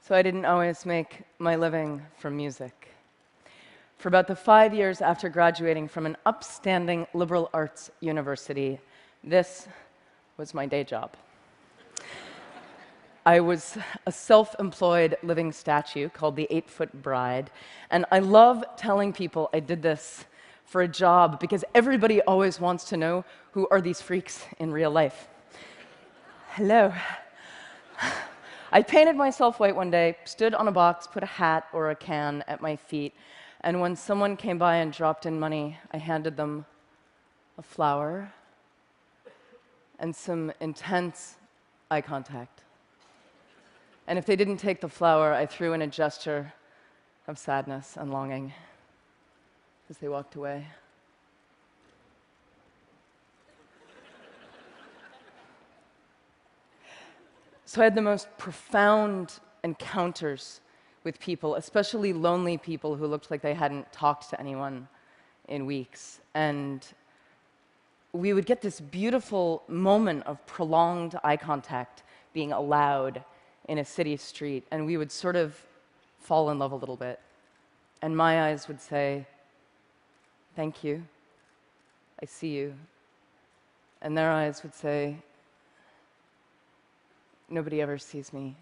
so I didn't always make my living from music. For about the 5 years after graduating from an upstanding liberal arts university, this was my day job. I was a self-employed living statue called the 8-Foot Bride, and I love telling people I did this for a job because everybody always wants to know who are these freaks in real life. Hello. I painted myself white one day, stood on a box, put a hat or a can at my feet, and when someone came by and dropped in money, I handed them a flower and some intense eye contact. And if they didn't take the flower, I threw in a gesture of sadness and longing as they walked away. So I had the most profound encounters with people, especially lonely people who looked like they hadn't talked to anyone in weeks. And we would get this beautiful moment of prolonged eye contact being allowed in a city street, and we would sort of fall in love a little bit. And my eyes would say, "Thank you, I see you." And their eyes would say, "Nobody ever sees me.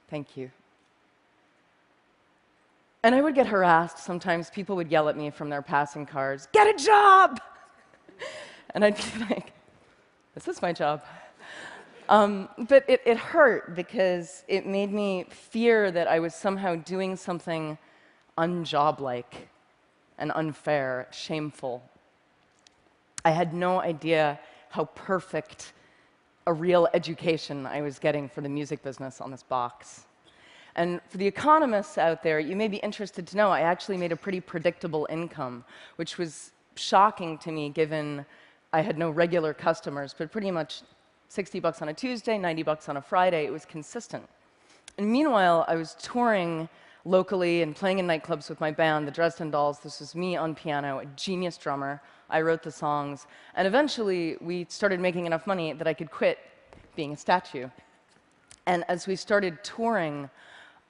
Thank you." And I would get harassed. Sometimes people would yell at me from their passing cars, "Get a job!" And I'd be like, "This is my job." But it hurt because it made me fear that I was somehow doing something unjob-like and unfair, shameful. I had no idea how perfect a real education I was getting for the music business on this box. And for the economists out there, you may be interested to know I actually made a pretty predictable income, which was shocking to me given I had no regular customers, but pretty much $60 on a Tuesday, $90 on a Friday. It was consistent. And meanwhile, I was touring locally and playing in nightclubs with my band, the Dresden Dolls. This was me on piano, a genius drummer. I wrote the songs. And eventually, we started making enough money that I could quit being a statue. And as we started touring,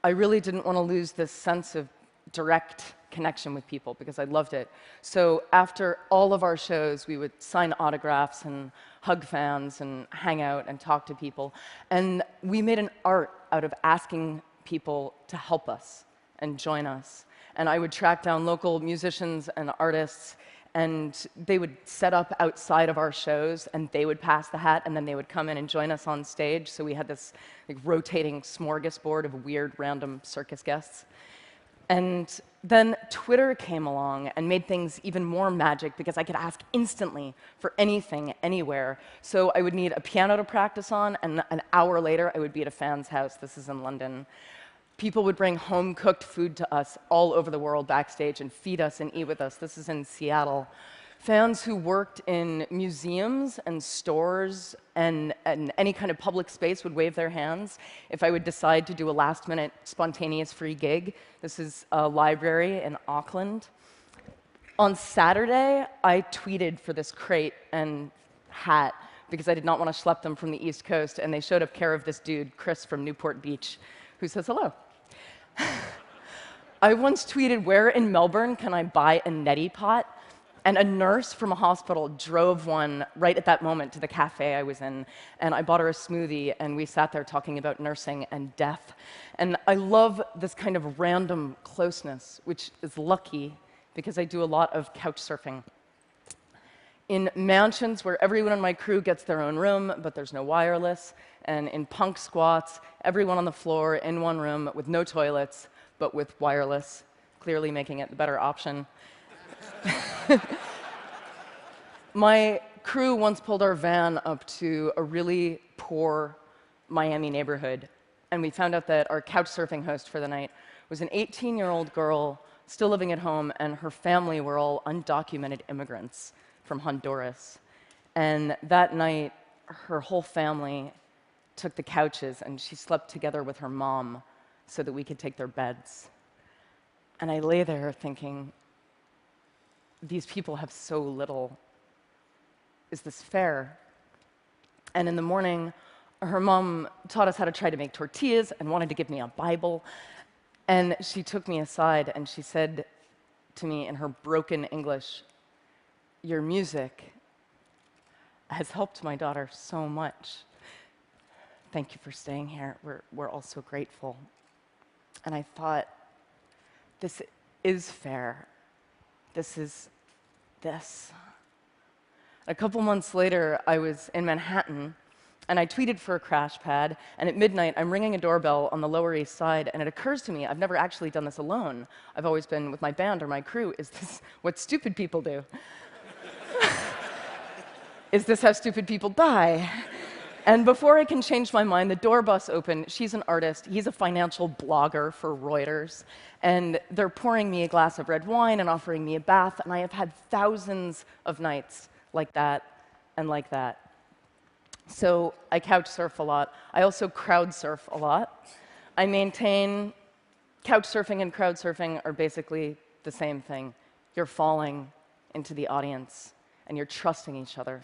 I really didn't want to lose this sense of direct connection with people because I loved it. So after all of our shows, we would sign autographs and hug fans and hang out and talk to people. And we made an art out of asking people to help us and join us. And I would track down local musicians and artists, and they would set up outside of our shows, and they would pass the hat, and then they would come in and join us on stage. So we had this rotating smorgasbord of weird, random circus guests. And then Twitter came along and made things even more magic because I could ask instantly for anything, anywhere. So I would need a piano to practice on, and an hour later, I would be at a fan's house. This is in London. People would bring home-cooked food to us all over the world backstage and feed us and eat with us. This is in Seattle. Fans who worked in museums and stores and any kind of public space would wave their hands if I would decide to do a last-minute spontaneous free gig. This is a library in Auckland. On Saturday, I tweeted for this crate and hat because I did not want to schlep them from the East Coast, and they showed up care of this dude, Chris from Newport Beach, who says hello. I once tweeted, "Where in Melbourne can I buy a neti pot?" And a nurse from a hospital drove one right at that moment to the cafe I was in, and I bought her a smoothie, and we sat there talking about nursing and death. And I love this kind of random closeness, which is lucky because I do a lot of couch surfing. In mansions where everyone on my crew gets their own room, but there's no wireless, and in punk squats, everyone on the floor in one room with no toilets, but with wireless, clearly making it the better option. My crew once pulled our van up to a really poor Miami neighborhood, and we found out that our couch surfing host for the night was an 18-year-old girl still living at home, and her family were all undocumented immigrants from Honduras. And that night, her whole family took the couches, and she slept together with her mom so that we could take their beds. And I lay there thinking, these people have so little. Is this fair? And in the morning, her mom taught us how to try to make tortillas and wanted to give me a Bible. And she took me aside and she said to me in her broken English, "Your music has helped my daughter so much. Thank you for staying here. We're all so grateful." And I thought, this is fair. This is this. A couple months later, I was in Manhattan, and I tweeted for a crash pad, and at midnight, I'm ringing a doorbell on the Lower East Side, and it occurs to me, I've never actually done this alone. I've always been with my band or my crew. Is this what stupid people do? Is this how stupid people die? And before I can change my mind, the door busts open. She's an artist. He's a financial blogger for Reuters. And they're pouring me a glass of red wine and offering me a bath, and I have had thousands of nights like that and like that. So I couch surf a lot. I also crowd surf a lot. I maintain couch surfing and crowd surfing are basically the same thing. You're falling into the audience, and you're trusting each other.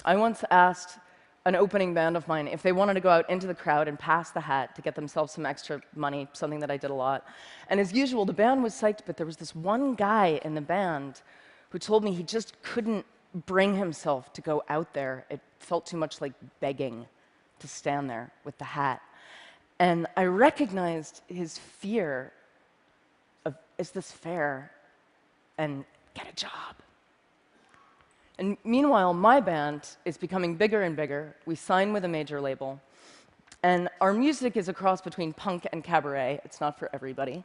I once asked an opening band of mine if they wanted to go out into the crowd and pass the hat to get themselves some extra money, something that I did a lot. And as usual, the band was psyched, but there was this one guy in the band who told me he just couldn't bring himself to go out there. It felt too much like begging to stand there with the hat. And I recognized his fear of, is this fair? And get a job. And meanwhile, my band is becoming bigger and bigger. We sign with a major label. And our music is a cross between punk and cabaret. It's not for everybody.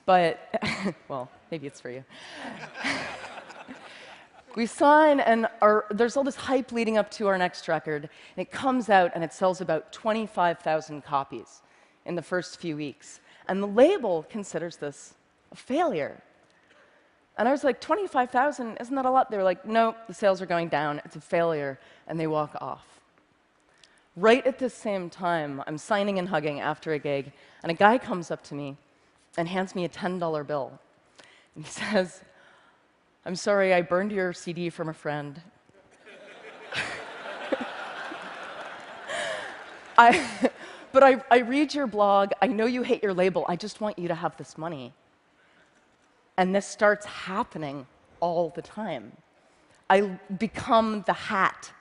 But, well, maybe it's for you. We sign, and there's all this hype leading up to our next record. And it comes out, and it sells about 25,000 copies in the first few weeks. And the label considers this a failure. And I was like, 25,000, isn't that a lot? They were like, no, the sales are going down. It's a failure. And they walk off. Right at the same time, I'm signing and hugging after a gig, and a guy comes up to me and hands me a $10 bill. And he says, "I'm sorry, I burned your CD from a friend." But I read your blog. I know you hate your label. I just want you to have this money. And this starts happening all the time. I become the hat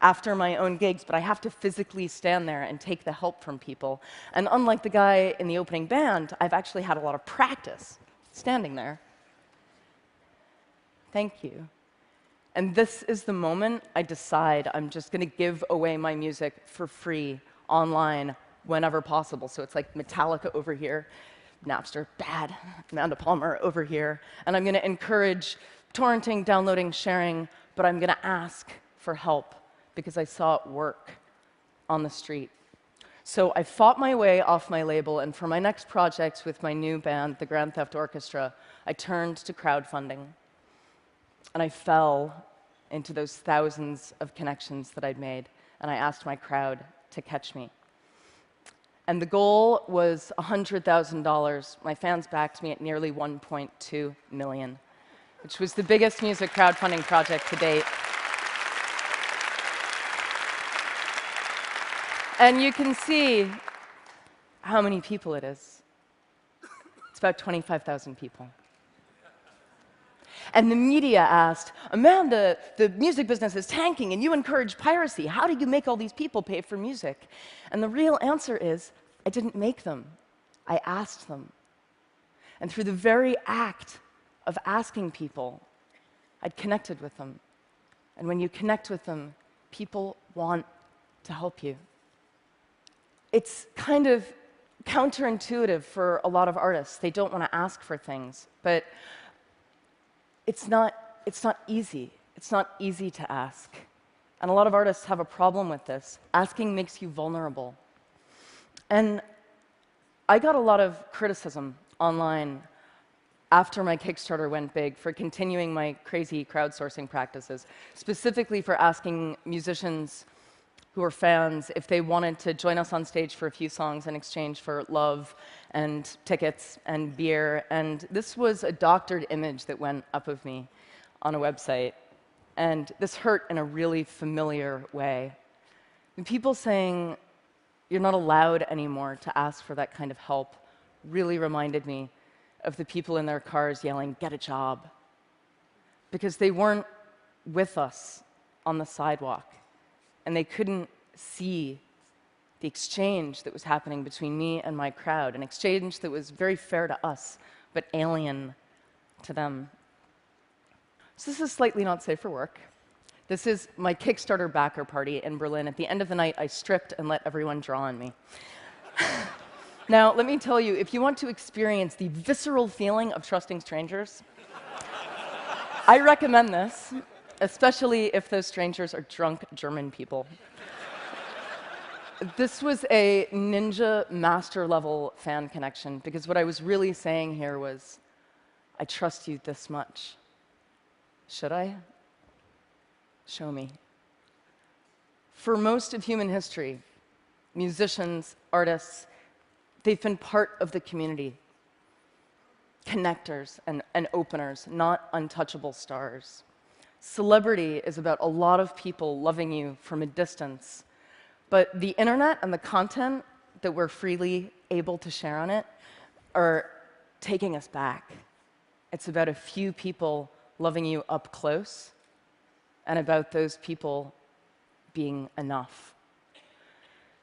after my own gigs, but I have to physically stand there and take the help from people. And unlike the guy in the opening band, I've actually had a lot of practice standing there. Thank you. And this is the moment I decide I'm just going to give away my music for free online whenever possible. So it's like Metallica over here, Napster, bad, Amanda Palmer over here. And I'm going to encourage torrenting, downloading, sharing, but I'm going to ask for help because I saw it work on the street. So I fought my way off my label, and for my next project with my new band, the Grand Theft Orchestra, I turned to crowdfunding. And I fell into those thousands of connections that I'd made, and I asked my crowd to catch me. And the goal was $100,000. My fans backed me at nearly $1.2 million, which was the biggest music crowdfunding project to date. And you can see how many people it is. It's about 25,000 people. And the media asked, "Amanda, the music business is tanking, and you encourage piracy. How do you make all these people pay for music?" And the real answer is, I didn't make them. I asked them. And through the very act of asking people, I'd connected with them. And when you connect with them, people want to help you. It's kind of counterintuitive for a lot of artists. They don't want to ask for things, but it's not easy. It's not easy to ask. And a lot of artists have a problem with this. Asking makes you vulnerable. And I got a lot of criticism online after my Kickstarter went big for continuing my crazy crowdsourcing practices, specifically for asking musicians who are fans if they wanted to join us on stage for a few songs in exchange for love and tickets and beer. And this was a doctored image that went up of me on a website. And this hurt in a really familiar way. And people saying, "You're not allowed anymore to ask for that kind of help," really reminded me of the people in their cars yelling, "Get a job," because they weren't with us on the sidewalk, and they couldn't see the exchange that was happening between me and my crowd, an exchange that was very fair to us, but alien to them. So this is slightly not safe for work. This is my Kickstarter backer party in Berlin. At the end of the night, I stripped and let everyone draw on me. Now, let me tell you, if you want to experience the visceral feeling of trusting strangers, I recommend this, especially if those strangers are drunk German people. This was a ninja master level fan connection, because what I was really saying here was, I trust you this much. Should I? Show me. For most of human history, musicians, artists, they've been part of the community, connectors and openers, not untouchable stars. Celebrity is about a lot of people loving you from a distance, but the internet and the content that we're freely able to share on it are taking us back. It's about a few people loving you up close, and about those people being enough.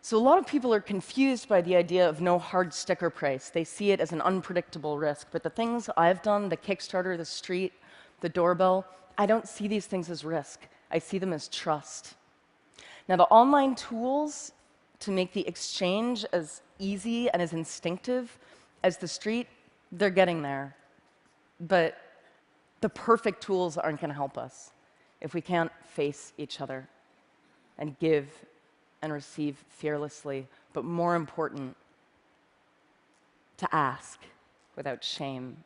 So a lot of people are confused by the idea of no hard sticker price. They see it as an unpredictable risk. But the things I've done, the Kickstarter, the street, the doorbell, I don't see these things as risk. I see them as trust. Now, the online tools to make the exchange as easy and as instinctive as the street, they're getting there. But the perfect tools aren't going to help us if we can't face each other and give and receive fearlessly, but more important, to ask without shame.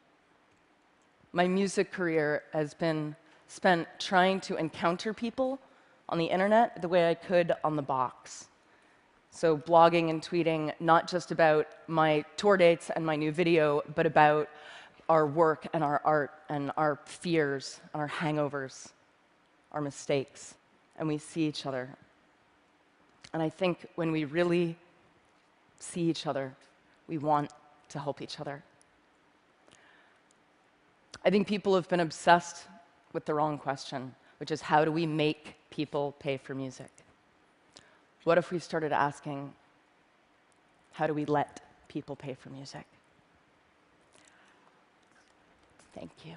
My music career has been spent trying to encounter people on the internet the way I could on the box. So blogging and tweeting, not just about my tour dates and my new video, but about our work and our art and our fears and our hangovers, our mistakes, and we see each other. And I think when we really see each other, we want to help each other. I think people have been obsessed with the wrong question, which is, how do we make people pay for music? What if we started asking, how do we let people pay for music? Thank you.